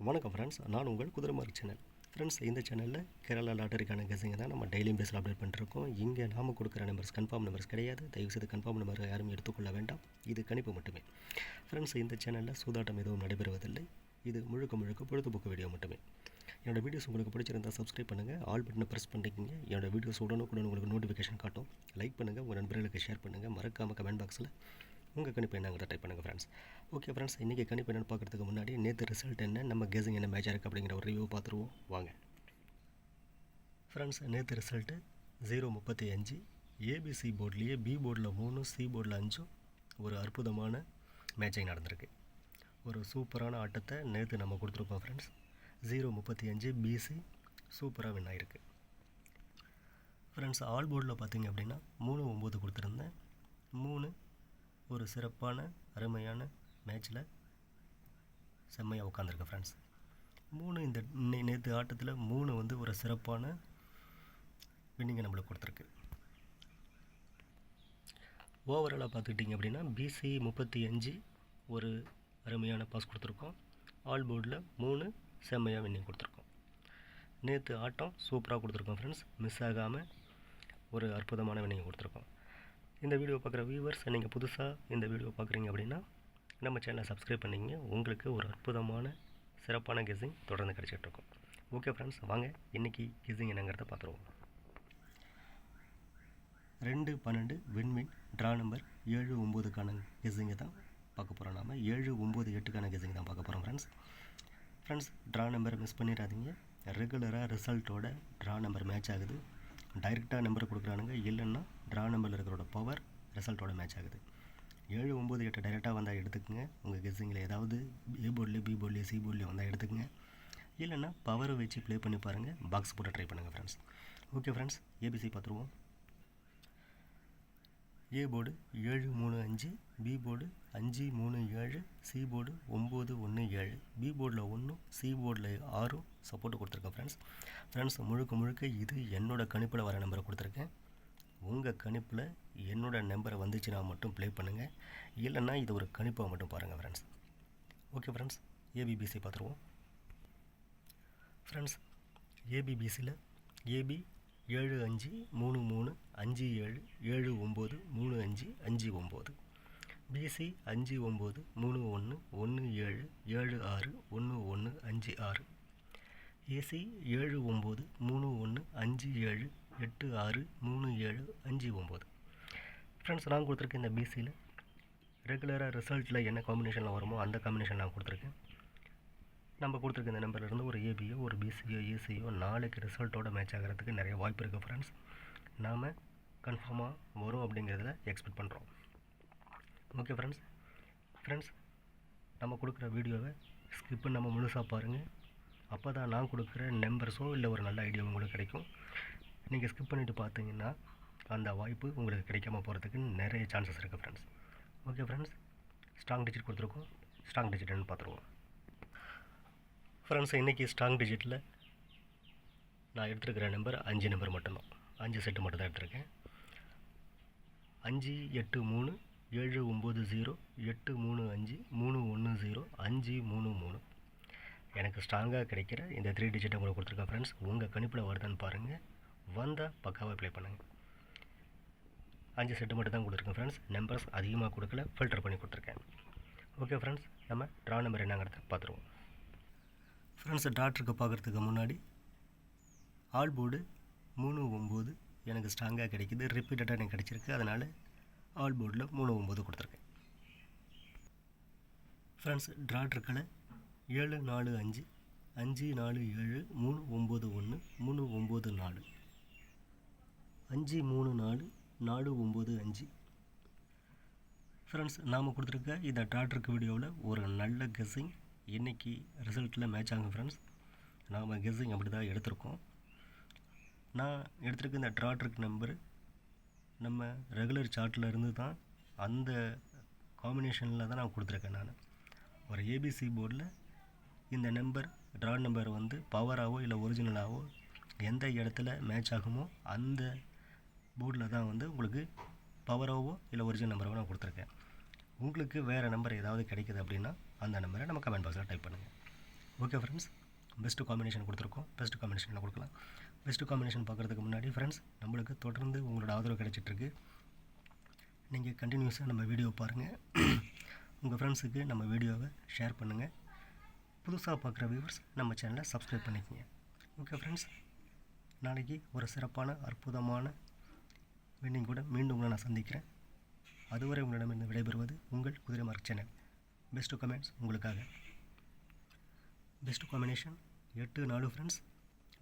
வணக்கம் ஃப்ரெண்ட்ஸ், நான் உங்கள் குதிரைமார்க் சேனல். ஃப்ரெண்ட்ஸ், இந்த சேனலில் கேரளா லாட்டரிக்கான கெஸிங்கை தான் நம்ம டெய்லியும் பேஸில் அப்டேட் பண்ணிருக்கோம். இங்கே நாம் கொடுக்குற நம்பர்ஸ் கன்ஃபார்ம் நம்பர்ஸ் கிடையாது. தயவுசெய்து கன்ஃபார்ம் நம்பர் யாரும் எடுத்துக்கொள்ள வேண்டாம். இது கணிப்பு மட்டுமே. ஃப்ரெண்ட்ஸ், இந்த சேனலில் சூதாட்டம் எதுவும் நடைபெறுவதில்லை. இது முழுக்க பொழுதுபோக்கு வீடியோ மட்டுமே. என்னோடய வீடியோஸ் உங்களுக்கு பிடிச்சிருந்தால் சப்ஸ்கிரைப் பண்ணுங்கள், ஆல் பட்டனை ப்ரெஸ் பண்ணிக்கிங்க. என்னோடய வீடியோஸ் உடனுக்குடன் உங்களுக்கு நோட்டிஃபிகேஷன் காட்டும். லைக் பண்ணுங்கள், உங்கள் நண்பர்களுக்கு ஷேர் பண்ணுங்கள். மறக்காமல் கமெண்ட் பாக்ஸில் உங்கள் கணிப்பு என்னங்கிறத டைப் பண்ணுங்கள் ஃப்ரெண்ட்ஸ். ஓகே ஃப்ரெண்ட்ஸ், இன்றைக்கி கணிப்பு என்னென்னு பார்க்குறதுக்கு முன்னாடி நேற்று ரிசல்ட் என்ன, நம்ம கெஸிங் என்ன மேட்சாக இருக்குது அப்படிங்கிற ஒரு ரிவ்யூ பார்த்துருவோம் வாங்க. ஃப்ரெண்ட்ஸ், நேற்று ரிசல்ட்டு 0-35. ஏபிசி போர்ட்லேயே பி போர்டில் 3, சி போர்டில் 5 ஒரு அற்புதமான மேட்சிங் நடந்திருக்கு. ஒரு சூப்பரான ஆட்டத்தை நேற்று நம்ம கொடுத்துருக்கோம் ஃப்ரெண்ட்ஸ். 0-35 பிசி சூப்பராக வின் ஆகிருக்கு ஃப்ரெண்ட்ஸ். ஆல் போர்டில் பார்த்திங்க அப்படின்னா 3-9 கொடுத்துருந்தேன். 3 ஒரு சிறப்பான அருமையான மேட்ச்சில் செம்மையாக உட்காந்துருக்கு ஃப்ரெண்ட்ஸ். 3 இந்த நேற்று ஆட்டத்தில் 3 வந்து ஒரு சிறப்பான வின்னிங்கை நம்மளுக்கு கொடுத்துருக்கு. ஓவராலாக பார்த்துக்கிட்டிங்க அப்படின்னா பிசி 35 ஒரு அருமையான பாஸ் கொடுத்துருக்கோம். ஆல் போர்டில் 3 செம்மையாக வின்னிங் கொடுத்துருக்கோம். நேற்று ஆட்டம் சூப்பராக கொடுத்துருக்கோம் ஃப்ரெண்ட்ஸ். மிஸ் ஆகாமல் ஒரு அற்புதமான வின்னிங் கொடுத்துருக்கோம். இந்த வீடியோ பார்க்குற வியூவர்ஸ், நீங்கள் புதுசாக இந்த வீடியோ பார்க்குறீங்க அப்படின்னா நம்ம சேனலை சப்ஸ்கிரைப் பண்ணிங்க. உங்களுக்கு ஒரு அற்புதமான சிறப்பான கெஸிங் தொடர்ந்து கிடச்சிட்ருக்கோம். ஓகே ஃப்ரெண்ட்ஸ், வாங்க இன்றைக்கி கெஸிங் என்னங்கிறத பார்த்துருவோம். 2-12 வின் ட்ரா நம்பர் 7-9க்கான கெஸிங்கை தான் பார்க்க போகிறோம். நாம் 7-9-8க்கான கெஸிங் தான் பார்க்க போகிறோம் ஃப்ரெண்ட்ஸ். ட்ரா நம்பரை மிஸ் பண்ணிடாதீங்க. ரெகுலராக ரிசல்ட்டோட ட்ரா நம்பர் மேட்ச் ஆகுது. டைரெக்டாக நம்பர் கொடுக்குறானுங்க, இல்லைன்னா ட்ரா நம்பரில் இருக்கிறோட பவர் ரிசல்ட்டோட மேட்ச் ஆகுது. 7-9-8 டைரெக்டாக வந்தால் எடுத்துக்கங்க. உங்கள் கெஸிங்கில் ஏதாவது ஏ போர்ட்லேயே பி போர்ட்லேயே சி போர்ட்லேயே வந்தால் எடுத்துக்கங்க. இல்லைன்னா பவரை வச்சு ப்ளே பண்ணி பாருங்கள். பாக்ஸ் போட்டு ட்ரை பண்ணுங்கள் ஃப்ரெண்ட்ஸ். ஓகே ஃப்ரெண்ட்ஸ், ஏபிசி பார்த்துருவோம். A board 7-3-5, B board 5-3-7, C board 9-1-7, B போர்டில் 1, சி போர்டில் 6 சப்போர்ட்டு கொடுத்துருக்கேன் ஃப்ரெண்ட்ஸ். முழுக்க இது என்னோடய கணிப்பில் வர நம்பரை கொடுத்துருக்கேன். உங்கள் கணிப்பில் என்னோடய நம்பரை வந்துச்சுன்னா மட்டும் ப்ளே பண்ணுங்கள், இல்லைன்னா இது ஒரு கணிப்பாக மட்டும் பாருங்கள் ஃப்ரெண்ட்ஸ். ஓகே ஃப்ரெண்ட்ஸ், ஏபிபிசி பார்த்துருவோம் ஃப்ரெண்ட்ஸ். ஏபிபிசியில் ஏபி 7-5-3-3, 5-7, 7-9, 3-5, 5-9. பிசி 5-9, 3-1, 1-7, 7-6, 1-1, 5-6. ஏசி 7-9, 3-1, 5-7, 8-6, 3-7, 5-9. ஃப்ரெண்ட்ஸ், நான் கொடுத்துருக்கேன் இந்த பிசியில் ரெகுலராக ரிசல்ட்டில் என்ன காம்பினேஷனில் வருமோ அந்த காம்பினேஷன் நான் கொடுத்துருக்கேன். நம்ம கொடுத்துருக்க இந்த நம்பர்லேருந்து ஒரு ஏபியோ ஒரு பிசியோ ஏசியோ நாளைக்கு ரிசல்ட்டோட மேட்ச் ஆகிறதுக்கு நிறைய வாய்ப்பு இருக்குது ஃப்ரெண்ட்ஸ். நாம் கன்ஃபார்மாக வரும் அப்படிங்கிறதுல எக்ஸ்பெக்ட் பண்ணுறோம். ஓகே ஃப்ரெண்ட்ஸ், நம்ம கொடுக்குற வீடியோவை ஸ்கிப் நம்ம முழுசாக பாருங்கள். அப்போ தான் நான் கொடுக்குற நம்பர்ஸோ இல்லை ஒரு நல்ல ஐடியா உங்களுக்கு கிடைக்கும். நீங்கள் ஸ்கிப் பண்ணிவிட்டு பார்த்தீங்கன்னா அந்த வாய்ப்பு உங்களுக்கு கிடைக்காமல் போகிறதுக்கு நிறைய சான்சஸ் இருக்குது friends. Okay friends, strong digit கொடுத்துருக்கோம். ஸ்ட்ராங் டிஜிட்னு பார்த்துருவோம் ஃப்ரெண்ட்ஸ். இன்றைக்கி ஸ்ட்ராங் டிஜிட்டில் நான் எடுத்துருக்கிற நம்பர் 5 நம்பர் மட்டும்தான். 5 செட்டு மட்டும் தான் எடுத்திருக்கேன். 5-8-3, 7-9-0, 8-3-5, 3-1-0, 5-3-3. எனக்கு ஸ்ட்ராங்காக கிடைக்கிற இந்த 3 டிஜிட்டை உங்களுக்கு கொடுத்துருக்கேன் ஃப்ரெண்ட்ஸ். உங்கள் கணிப்பில் வருதான்னு பாருங்கள், வந்தால் பக்காவாக ப்ளே பண்ணுங்கள். 5 செட்டு மட்டும் தான் கொடுத்துருக்கேன் ஃப்ரெண்ட்ஸ். நம்பர்ஸ் அதிகமாக கொடுக்கல, ஃபில்டர் பண்ணி கொடுத்துருக்கேன். ஓகே ஃப்ரெண்ட்ஸ், நம்ம ட்ரா நம்பர் என்னங்கிறத பார்த்துருவோம் ஃப்ரெண்ட்ஸ். டாக்டருக்கு பார்க்குறதுக்கு முன்னாடி ஆல் போர்டு 3-9 எனக்கு ஸ்ட்ராங்காக கிடைக்கிது. ரிப்பீட்டடாக எனக்கு கிடச்சிருக்கு. அதனால் ஆல் போர்டில் 3-9 கொடுத்துருக்கேன் ஃப்ரெண்ட்ஸ். டாக்டருக்களை 7-4-5, 5-4-7, 3-9-1, 3-9-4, 5-3-4, 4-9-5. ஃப்ரெண்ட்ஸ், நாம் கொடுத்துருக்க இந்த டாக்டருக்கு வீடியோவில் ஒரு நல்ல கெஸ்ஸிங் இன்றைக்கி ரிசல்ட்டில் மேட்ச் ஆகும் ஃப்ரெண்ட்ஸ். நாம் கெஸ்ஸிங் அப்படி தான் எடுத்திருக்கோம். நான் எடுத்திருக்க இந்த ட்ராட்ரிக் நம்பரு நம்ம ரெகுலர் சார்ட்டில் இருந்து தான் அந்த காம்பினேஷனில் தான் நான் கொடுத்துருக்கேன். நான் ஒரு ஏபிசி போர்டில் இந்த நம்பர் ட்ரா நம்பர் வந்து பவராகவோ இல்லை ஒரிஜினலாகவோ எந்த இடத்துல மேட்ச் ஆகுமோ அந்த போர்டில் தான் வந்து உங்களுக்கு பவராகவோ இல்லை ஒரிஜினல் நம்பராகவோ நான் கொடுத்துருக்கேன். உங்களுக்கு வேறு நம்பர் ஏதாவது கிடைக்குது அப்படின்னா அந்த நம்பரை நம்ம கமெண்ட் பாக்ஸில் டைப் பண்ணுங்கள். ஓகே ஃப்ரெண்ட்ஸ், பெஸ்ட்டு காம்பினேஷன் கொடுத்துருக்கோம். பெஸ்ட்டு காம்பினேஷன் கொடுக்கலாம். பெஸ்ட்டு காம்பினேஷன் பார்க்குறதுக்கு முன்னாடி ஃப்ரெண்ட்ஸ், நம்மளுக்கு தொடர்ந்து உங்களோட ஆதரவு கிடைச்சிட்ருக்கு. நீங்கள் கண்டினியூஸாக நம்ம வீடியோ பாருங்கள். உங்கள் ஃப்ரெண்ட்ஸுக்கு நம்ம வீடியோவை ஷேர் பண்ணுங்கள். புதுசாக பார்க்குற வியூவர்ஸ் நம்ம சேனலை சப்ஸ்கிரைப் பண்ணிக்கோங்க. ஓகே ஃப்ரெண்ட்ஸ், நாளைக்கு ஒரு சிறப்பான அற்புதமான வின்னிங் கூட மீண்டும் உங்களை நான் சந்திக்கிறேன். அதுவரை உங்களிடமிருந்து விடைபெறுவது உங்கள் குதிரை மார்க் சேனல். பெஸ்ட்டு கமெண்ட்ஸ் உங்களுக்காக. Best combination 8-4 friends.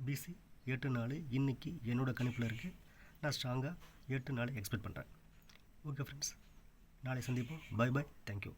பிசி 8-4 இன்றைக்கி என்னோடய கணிப்பில் இருக்குது. நான் ஸ்ட்ராங்காக 8-4 எக்ஸ்பெக்ட் பண்ணுறேன். ஓகே ஃப்ரெண்ட்ஸ், நாளை சந்திப்போம். Bye bye, thank you.